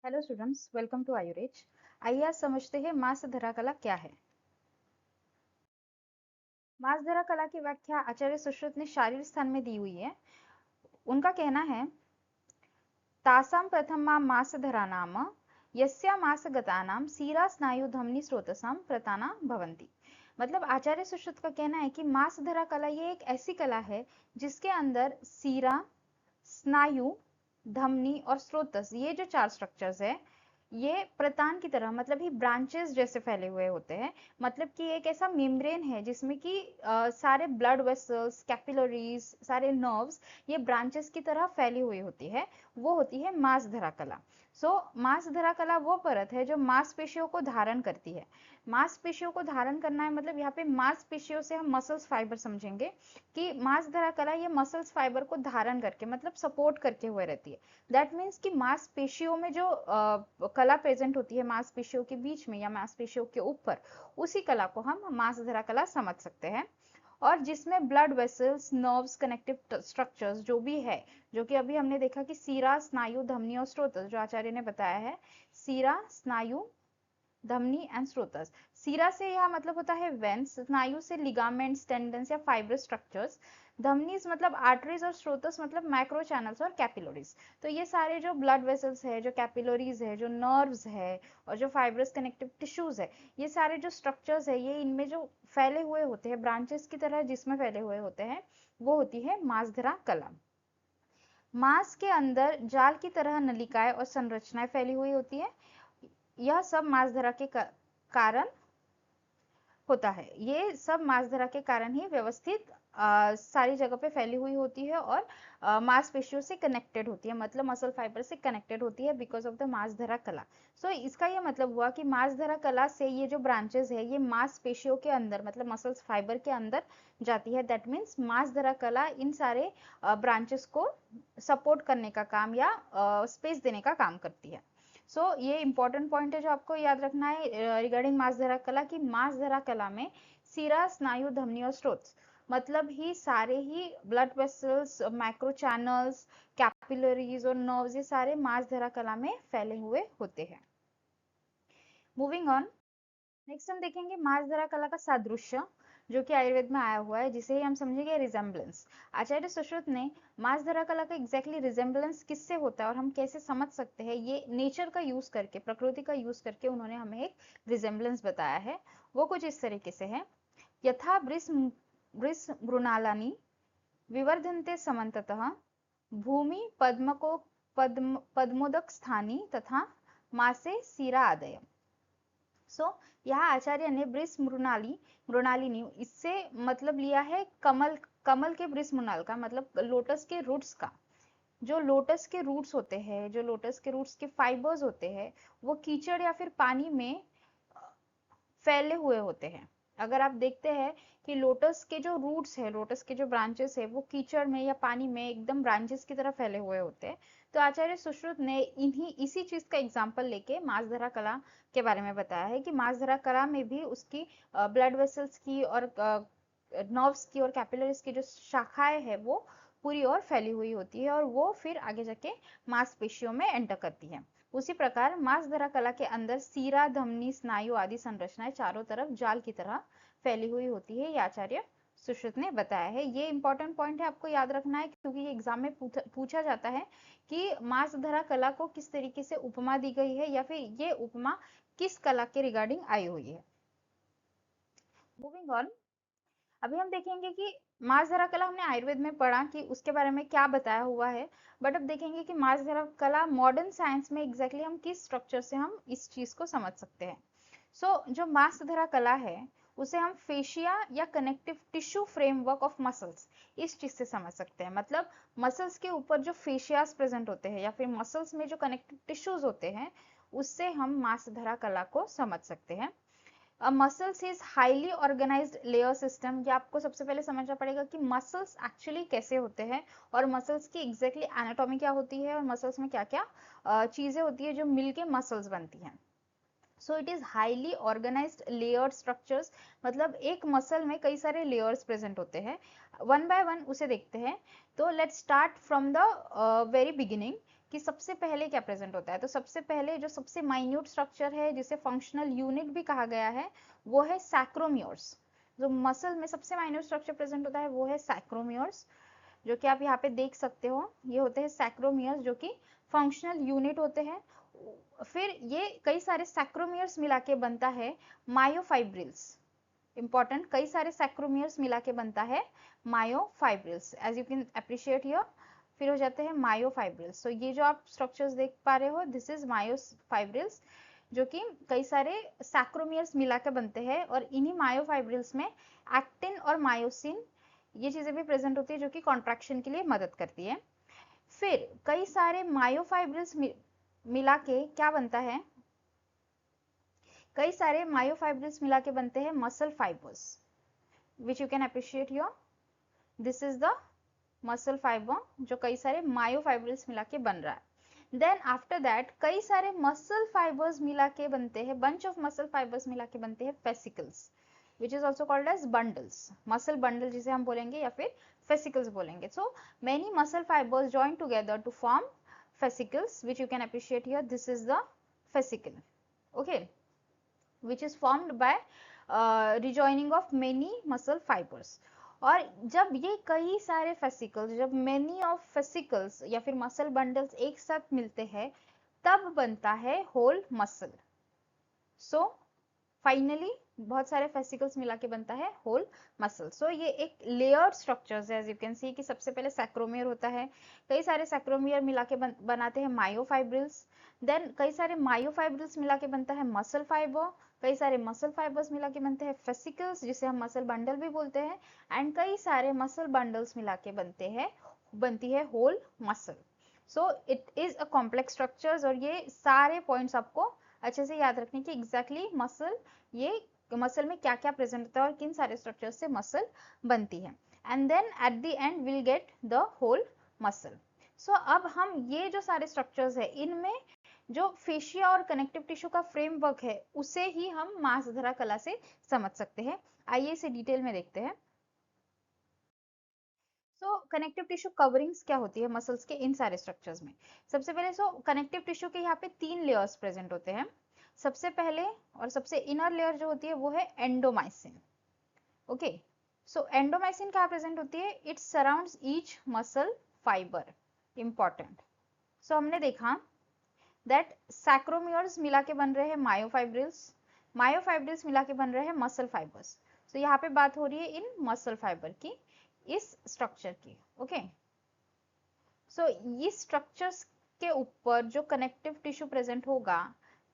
Hello students, welcome to आयुरेज। आइए आज समझते हैं मास धरा कला क्या है। मास धरा कला की व्याख्या आचार्य सुश्रुत ने शारीर स्थान में दी हुई है। उनका कहना है तासाम प्रथमा मास धरा नाम यस्या मास गतानाम सीरा स्नायु धमनी स्रोतसाम प्रताना भवंती। मतलब आचार्य सुश्रुत का कहना है कि मास धरा कला ये एक ऐसी कला है जिसके अंदर सीरा, स्नायु, धमनी और स्रोतस, ये जो चार स्ट्रक्चर्स है ये प्रतान की तरह मतलब ही ब्रांचेस जैसे फैले हुए होते हैं। मतलब कि एक ऐसा मेम्ब्रेन है जिसमें कि सारे ब्लड वेसल्स, कैपिलरीज, सारे नर्व्स ये ब्रांचेस की तरह फैली हुई होती है। वो होती है मांसधरा कला। मांसधरा कला वो परत है जो मांसपेशियों को धारण करती है। मांसपेशियों को धारण करना है मतलब यहाँ पे मांसपेशियों से हम मसल्स फाइबर समझेंगे कि मांसधरा कला ये मसल्स फाइबर को धारण करके मतलब सपोर्ट करके हुए रहती है। दैट मीन्स कि मांसपेशियों में जो कला प्रेजेंट होती है मांसपेशियों के बीच में या मांसपेशियों के ऊपर, उसी कला को हम मांसधरा कला समझ सकते हैं। और जिसमें blood vessels, nerves, connective structures जो भी है, जो कि अभी हमने देखा कि सीरा, स्नायु, धमनी और स्रोतस, जो आचार्य ने बताया है सीरा, स्नायु, धमनी एंड स्रोतस। सीरा से यह मतलब होता है वेन्स, स्नायु से लिगामेंट्स, टेंडन्स या फाइब्रस स्ट्रक्चर्स, धमनीज मतलब आर्टरीज और स्रोतस मतलब माइक्रो चैनल्स और कैपिलरीज। तो ये सारे जो ब्लड वेसल्स है, जो कैपिलरीज है, जो नर्व्स है और जो फाइब्रस कनेक्टिव टिश्यूज है, ये सारे जो स्ट्रक्चर्स है ये इनमें जो फैले हुए होते हैं ब्रांचेस की तरह जिसमें फैले हुए होते हैं, वो होती है मांसधरा कला। मांस के अंदर जाल की तरह नलिकाएं और संरचनाएं फैली हुई होती है। यह सब मांसधरा के कारण होता है। ये सब मांसधरा के कारण ही व्यवस्थित सारी जगह पे फैली हुई होती है और मांसपेशियों से कनेक्टेड होती है, मतलब मसल फाइबर से कनेक्टेड होती है बिकॉज ऑफ द मांसधरा कला। इसका ये मतलब हुआ कि मांसधरा कला से ये जो ब्रांचेस है ये मांसपेशियों के अंदर मतलब मसल्स फाइबर के अंदर जाती है। दैट मीन्स मांसधरा कला इन सारे ब्रांचेस को सपोर्ट करने का काम या स्पेस देने का काम करती है। ये इंपॉर्टेंट पॉइंट है जो आपको याद रखना है रिगार्डिंग मांसधरा कला की मांसधरा कला में सीरा, स्नायु, धमनी और स्रोत मतलब ही सारे ही blood vessels, micro channels, capillaries और नर्व्स ये सारे मांसधरा कला में फैले हुए होते हैं। मूविंग ऑन, नेक्स्ट हम देखेंगे मांसधरा कला का सादृश्य जो कि आयुर्वेद में आया हुआ है, जिसे ही हम समझेंगे रिजेम्बलेंस। आचार्य सुश्रुत ने मांसधरा कला का एग्जैक्टली रिजेम्बलेंस किससे होता है और हम कैसे समझ सकते हैं, ये नेचर का यूज करके, प्रकृति का यूज करके उन्होंने हमें एक रिजेम्बलेंस बताया है। वो कुछ इस तरीके से है। यथा वृष मृणालानि विवर्धन्ते समन्ततः भूमि पद्मोदक स्थानी तथा मासे सीरा आदय। यहाँ आचार्य ने वृष मृणालिनी इससे मतलब लिया है कमल के वृष मृणाल का मतलब लोटस के रूट्स का। जो लोटस के रूट्स होते हैं, जो लोटस के रूट्स के फाइबर्स होते हैं, वो कीचड़ या फिर पानी में फैले हुए होते हैं। अगर आप देखते हैं कि लोटस के जो रूट्स है, लोटस के जो ब्रांचेस है, वो कीचड़ में या पानी में एकदम ब्रांचेस की तरह फैले हुए होते हैं। तो आचार्य सुश्रुत ने इसी चीज का एग्जाम्पल लेके मांसधरा कला के बारे में बताया है कि मांसधरा कला में भी उसकी ब्लड वेसल्स की और नर्व्स की और कैपिलरीज की जो शाखाएं है वो पूरी और फैली हुई होती है और वो फिर आगे जाके मांसपेशियों में एंटर करती है। उसी प्रकार मांसधरा कला के अंदर सीरा, धमनी, स्नायु आदि संरचनाएं चारों तरफ जाल की तरह फैली हुई होती है, ये आचार्य सुश्रुत ने बताया है। ये इंपॉर्टेंट पॉइंट है, आपको याद रखना है क्योंकि ये एग्जाम में पूछा जाता है कि मांसधरा कला को किस तरीके से उपमा दी गई है या फिर ये उपमा किस कला के रिगार्डिंग आई हुई है। मूविंग ऑन, अभी हम देखेंगे कि मांसधरा कला हमने आयुर्वेद में पढ़ा कि उसके बारे में क्या बताया हुआ है, बट अब देखेंगे कि मांसधरा कला मॉडर्न साइंस में एग्जैक्टली हम किस स्ट्रक्चर से हम इस चीज को समझ सकते हैं। जो मांसधरा कला है उसे हम फेशिया या connective tissue framework of muscles इस चीज से समझ सकते हैं। मतलब मसल्स के ऊपर जो फेशियास प्रेजेंट होते हैं या फिर मसल्स में जो कनेक्टिव टिश्यूज होते हैं, उससे हम मांसधरा कला को समझ सकते हैं। Muscles is highly organized layer system. ये आपको सबसे पहले समझना पड़ेगा कि मसल्स एक्चुअली कैसे होते हैं और मसल्स की एग्जैक्टली एनाटॉमी क्या होती है और मसल्स में क्या क्या चीजें होती है जो मिलके मसल्स बनती हैं। It is highly organized layered structures, मतलब एक मसल में कई सारे लेयर्स प्रेजेंट होते हैं। वन बाय वन उसे देखते हैं। तो let's start from the very beginning कि सबसे पहले क्या प्रेजेंट होता है, तो सबसे पहले जो सबसे माइन्यूट स्ट्रक्चर है जिसे फंक्शनल यूनिट भी कहा गया है वो है सैक्रोमियर्स। जो मसल में सबसे माइन्यूट स्ट्रक्चर प्रेजेंट होता है वो है सैक्रोमियर्स, जो कि आप यहाँ पे देख सकते हो, ये होते हैं सैक्रोमियर्स जो कि फंक्शनल यूनिट होते हैं। फिर ये कई सारे सैक्रोमियर्स मिला के बनता है मायोफाइब्रिल्स। इंपॉर्टेंट, कई सारे सैक्रोमियर्स मिला के बनता है myofibrils, as you can appreciate here. फिर हो जाते हैं मायोफाइब्रिल्स। तो ये जो आप स्ट्रक्चर्स देख पा रहे हो, दिस इज मायोफाइब्रिल्स, जो कि कई सारे सैक्रोमियर्स मिला के बनते हैं। और इन्हीं मायोफाइब्रिल्स में एक्टिन और मायोसिन ये चीजें भी प्रेजेंट होती है जो कि कॉन्ट्रैक्शन के लिए मदद करती है। फिर कई सारे मायोफाइब्रिल्स मिला के क्या बनता है, कई सारे मायोफाइब्रिल्स मिला के बनते हैं muscle fibres, which you can appreciate here. This is the muscle fibre जो कई सारे मायोफाइब्रिल्स मिला के बन रहा है। देन आफ्टर दैट कई सारे मसल फाइबर्स मिला के बनते हैं, बंच ऑफ मसल फाइबर्स मिला के बनते हैं fascicles, which is also called as bundles, muscle bundle जिसे हम बोलेंगे या फिर fascicles बोलेंगे। So many muscle fibers join together to form fascicles, which you can appreciate here. This is the fascicle, okay, which is formed by rejoining of many muscle fibers. और जब ये कई सारे फेसिकल्स, जब मेनी ऑफ फेसिकल्स या फिर muscle bundles एक साथ मिलते हैं तब बनता है होल मसल। सो फाइनली बहुत सारे फेसिकल्स मिला के बनता है होल मसल। सो ये एक लेयर्ड स्ट्रक्चर्स है, एज यू कैन सी कि सबसे पहले सैक्रोमियर होता है, कई सारे सैक्रोमियर मिला के बनाते हैं मायोफाइब्रिल्स, देन कई सारे मायोफाइब्रिल्स मिला के बनता है मसल फाइबर, कई सारे मसल फाइबर्स मिला के बनते हैं फेसिकल्स जिसे हम मसल बंडल भी बोलते हैं, एंड कई सारे मसल बंडल्स मिला के बनती है whole muscle. So it is a complex structures, और ये सारे पॉइंट्स आपको अच्छे से याद रखने की, एग्जैक्टली मसल, ये मसल में क्या क्या प्रेजेंट होता है और किन सारे स्ट्रक्चर से मसल बनती है, and then at the end will get the whole muscle. So अब हम ये जो सारे स्ट्रक्चर्स है इनमें जो फेशिया और कनेक्टिव टिश्यू का फ्रेमवर्क है उसे ही हम मांसधरा कला से समझ सकते हैं। आइए इसे डिटेल में देखते हैं। सो कनेक्टिव टिश्यू कवरिंग्स क्या होती है मसल्स के इन सारे स्ट्रक्चर्स में। सबसे पहले कनेक्टिव टिश्यू के यहाँ पे 3 लेयर्स प्रेजेंट होते हैं। सबसे पहले और सबसे इनर लेयर जो होती है वो है एंडोमाइसिन, ओके। सो एंडोमाइसिन कहाँ प्रेजेंट होती है, it surrounds each muscle fibre, important. So हमने देखा दैट सैक्रोमियर्स मिला के बन रहे हैं मायोफाइब्रिल्स, मायोफाइब्रिल्स मिला के बन रहे हैं मसल फाइबर्स। तो यहाँ पे बात हो रही है इन मसल फाइबर की, इस स्ट्रक्चर की, ओके। सो इस स्ट्रक्चर्स के ऊपर जो कनेक्टिव टिश्यू प्रेजेंट होगा,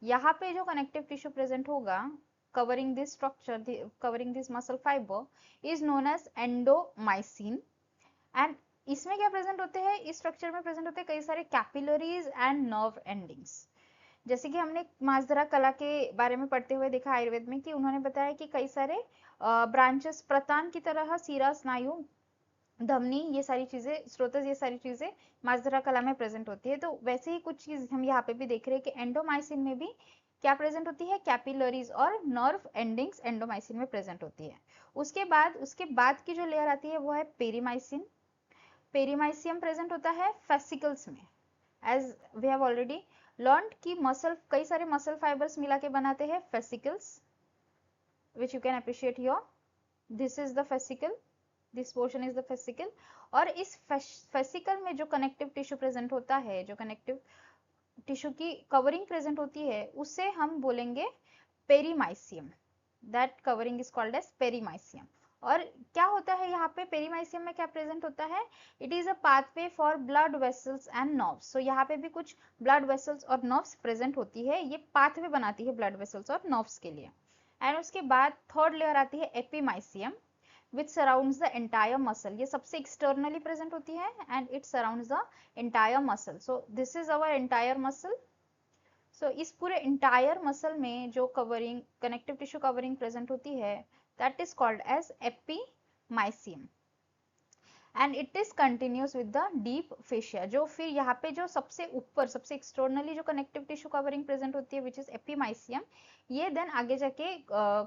यहाँ पे जो कनेक्टिव टिश्यू प्रेजेंट होगा covering this structure, covering this muscle fibre, is known as endomysium. And इसमें क्या प्रेजेंट होते हैं, इस स्ट्रक्चर में प्रेजेंट होते हैं कई सारे कैपिलरीज एंड नर्व एंडिंग्स। जैसे कि हमने मांसधरा कला के बारे में पढ़ते हुए देखा आयुर्वेद में कि उन्होंने बताया कि कई सारे ब्रांचेस प्रतान की तरह सीरा, स्नायु, धमनी, ये सारी चीजें, स्रोतस, ये सारी चीजें मांसधरा कला में प्रेजेंट होती है। तो वैसे ही कुछ चीज हम यहाँ पे भी देख रहे हैं कि एंडोमाइसिन में भी क्या प्रेजेंट होती है, कैपिलरीज और नर्व एंडिंग्स एंडोमाइसिन में प्रेजेंट होती है। उसके बाद की जो लेयर आती है वो है पेरीमाइसिन। पेरीमाइसियम प्रेजेंट होता है फेसिकल्स में, as we have already learned कि मसल, कई सारे मसल फाइबर्स मिला के बनाते हैं fascicles, which you can appreciate here. This is the fascicle, this portion is the fascicle. और इस फेसिकल में जो कनेक्टिव टिश्यू प्रेजेंट होता है, जो कनेक्टिव टिश्यू की कवरिंग प्रेजेंट होती है उसे हम बोलेंगे perimysium. That covering is called as perimysium. और क्या होता है यहाँ पे पेरीमाइसियम में क्या प्रेजेंट होता है, it is a pathway for blood vessels and nerves. So यहाँ पे भी कुछ ब्लड वेसल्स और नर्व्स प्रेजेंट होती है, ये पाथवे बनाती है ब्लड वेसल्स और नर्व्स के लिए। एंड उसके बाद थर्ड लेयर आती है epimysium, which surrounds the entire muscle. ये सबसे externally present होती है and it surrounds the entire muscle. So this is our entire muscle. So इस पूरे entire muscle में जो covering, connective tissue covering present होती है, that is called as epimysium. And it is continuous with the deep fascia. जो फिर यहाँ पे जो सबसे ऊपर, सबसे externally जो connective tissue covering present होती है, which is epimysium, ये then आगे जाके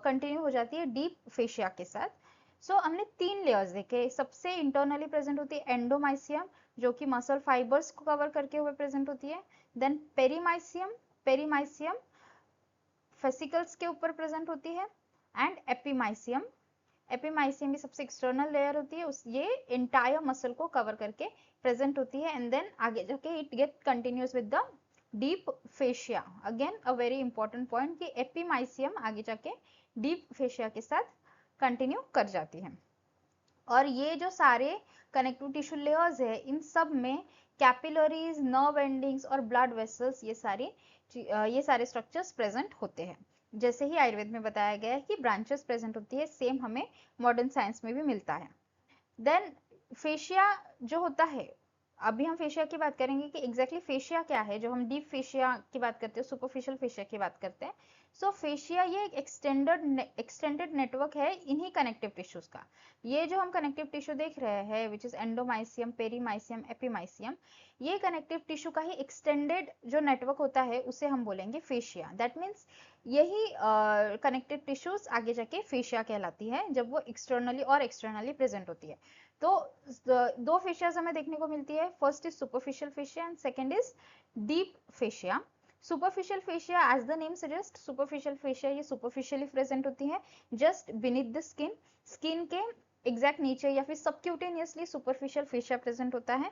continue हो जाती है deep fascia के साथ। सो हमने 3 लेयर्स देखे। सबसे इंटरनली प्रेजेंट होती है एंडोमाइसियम, जो कि मसल फाइबर्स को कवर करके हुए प्रेजेंट होती है। देन पेरीमाइसियम, पेरीमाइसियम फेसिकल्स के ऊपर प्रेजेंट होती है। एंड एपीमाइसियम, एपीमाइसियम भी सबसे एक्सटर्नल लेयर होती है, उस ये एंटायर मसल को कवर करके प्रेजेंट होती है। एंड देन आगे जाके it get continuous with the deep fascia. Again a very important point कि एपीमाइसियम आगे जाके डीप फेशिया के साथ कंटिन्यू कर जाती है। और ये जो सारे कनेक्टिव टिश्यू लेयर्स है, इन सब में कैपिलरीज, नर्व एंडिंग्स और ब्लड वेसल्स, ये सारे स्ट्रक्चर्स प्रेजेंट होते हैं। जैसे ही आयुर्वेद में बताया गया है कि ब्रांचेस प्रेजेंट होती है, सेम हमें मॉडर्न साइंस में भी मिलता है। देन फेशिया जो होता है, अभी हम फेशिया की बात करेंगे कि एग्जैक्टली फेशिया क्या है। जो हम डीप फेशिया की बात करते हैं, सुपरफिशियल फेशिया की बात करते हैं, सो फेशिया ये एक एक्सटेंडेड नेटवर्क है इन्हीं कनेक्टिव टिश्यूज का। ये जो हम कनेक्टिव टिश्यू देख रहे हैं which is endomysium, perimysium, epimysium, ये कनेक्टिव टिश्यू का ही एक्सटेंडेड जो नेटवर्क होता है उसे हम बोलेंगे फेशिया। दैट मीन्स यही कनेक्टिव टिश्यूज आगे जाके फेशिया कहलाती है जब वो एक्सटर्नली प्रेजेंट होती है। तो दो फेशियाज हमें देखने को मिलती है, first is superficial fascia and second is deep fascia. Superficial fascia, as the name suggest, superficial fascia ये सुपरफिशियली प्रेजेंट होती है just beneath the skin, skin के एग्जैक्ट नीचे या फिर सबक्यूटेनियसली सुपरफिशियल फेशिया प्रेजेंट होता है,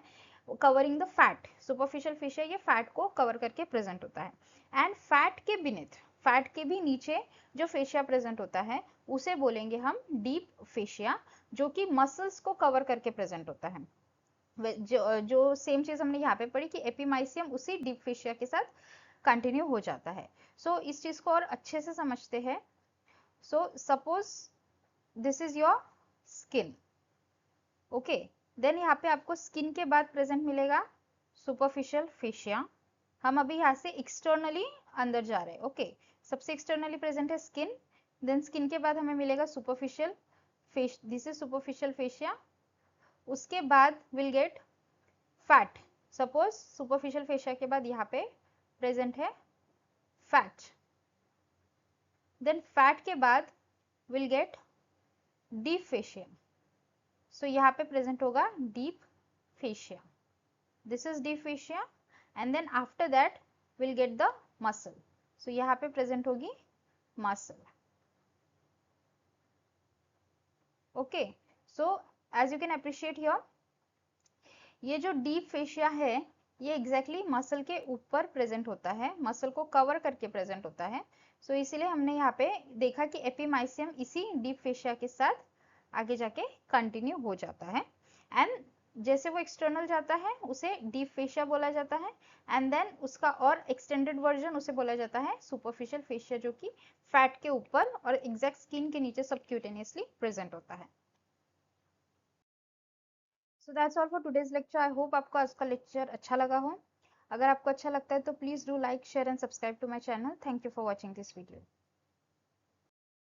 covering the fat. Superficial fascia ये फैट को कवर करके प्रेजेंट होता है। एंड फैट के बिनीथ, फैट के भी नीचे जो फेशिया प्रेजेंट होता है उसे बोलेंगे हम डीप फेशिया, जो कि मसल्स को कवर करके प्रेजेंट होता है। जो सेम चीज हमने यहाँ पे पढ़ी कि एपीमाइसियम उसी डीप फेशिया के साथ कंटिन्यू हो जाता है। सो इस चीज को और अच्छे से समझते हैं। So suppose this is your skin, okay, then यहाँ पे आपको स्किन के बाद प्रेजेंट मिलेगा सुपरफिशियल फेशिया। हम अभी यहाँ से एक्सटर्नली अंदर जा रहे हैं, ओके। सबसे एक्सटर्नली प्रेजेंट है स्किन, देन स्किन के बाद हमें मिलेगा superficial this is superficial fascia. उसके बाद will get fat. Suppose superficial fascia के बाद यहाँ पे प्रेजेंट है फैट, देन फैट के बाद will get deep fascia. So यहाँ पे प्रेजेंट होगा deep fascia, this is deep fascia. And then after that will get the muscle. So यहाँ पे प्रेजेंट होगी muscle, okay. So as you can appreciate here, ये जो डीप फेशिया है ये एग्जैक्टली मसल के ऊपर प्रेजेंट होता है, मसल को कवर करके प्रेजेंट होता है। सो इसीलिए हमने यहाँ पे देखा कि एपीमाइसियम इसी डीप फेशिया के साथ आगे जाके कंटिन्यू हो जाता है। एंड जैसे वो एक्सटर्नल जाता है उसे डीप फेशिया बोला जाता है, एंड देन उसका और एक्सटेंडेड वर्जन उसे बोला जाता है सुपरफिशियल फेशिया, जो कि फैट के ऊपर और एग्जैक्ट स्किन के नीचे सबक्यूटेनियसली प्रेजेंट होता है। So that's all for today's lecture. I hope आपको आज का लेक्चर अच्छा लगा हो। अगर आपको अच्छा लगता है तो please do like, share and subscribe to my channel. Thank you for watching this video.